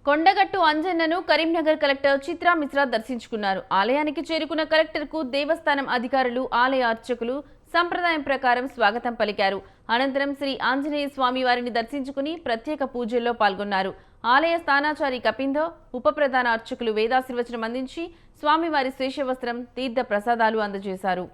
Kondagattu అంజన్నను Karimnagar collector Chitra Mishra దర్శించుకున్నారు. ఆలయానికి చేరుకున్న కలెక్టర్కు దేవస్థానం అధికారులు, ఆలయ అర్చకులు సంప్రదాయం ప్రకారం స్వాగతం పలికారు. అనంతరం శ్రీ ఆంజనేయ స్వామి వారిని దర్శించుకుని ప్రత్యేక పూజల్లో పాల్గొన్నారు. ఆలయ స్థానాచారి కపిందో, ఉప ప్రధాన అర్చకులు వేదాశీర్వచనం అందించి స్వామివారి శేషవస్త్రం, తీర్థ ప్రసాదాలు అందజేశారు.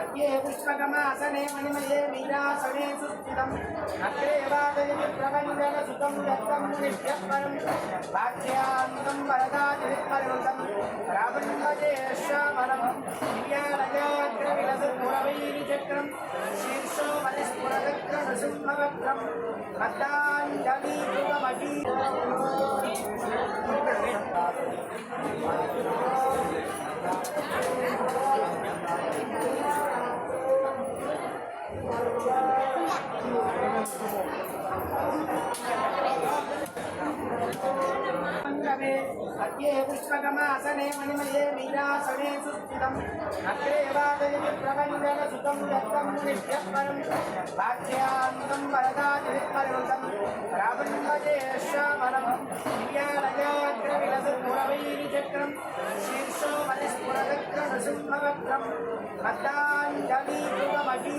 अद्ये पुष्पकमासने मणिमये मीरासने सुस्थितम् अग्रे वादयति प्रबन्धनसुतं दत्तं मुनिभ्यः परं वाक्यान्तं वरदातिरिक्पर्वतं रावणवजे श्यामलं दिव्यालयाग्रविलसत्पुरवैरिचक्रं शीर्षो वरिस्फुरदग्रनृसिंहवक्त्रं मद्दाञ्जलीकृतमही अद्ये पुष्पकमासने मणिमये मीरासने सुस्थितम् अग्रे वादयति प्रबन्धनसुतं दत्तं मुनिभ्यः परं वाक्यान्तं वरदातिरिक्पर्वतं रावणवजे श्यामलं दिव्यालयाग्रविलसत्पुरवैरिचक्रं शीर्षो वरिस्फुरदग्रनृसिंहवक्त्रं मद्दाञ्जलीकृतमही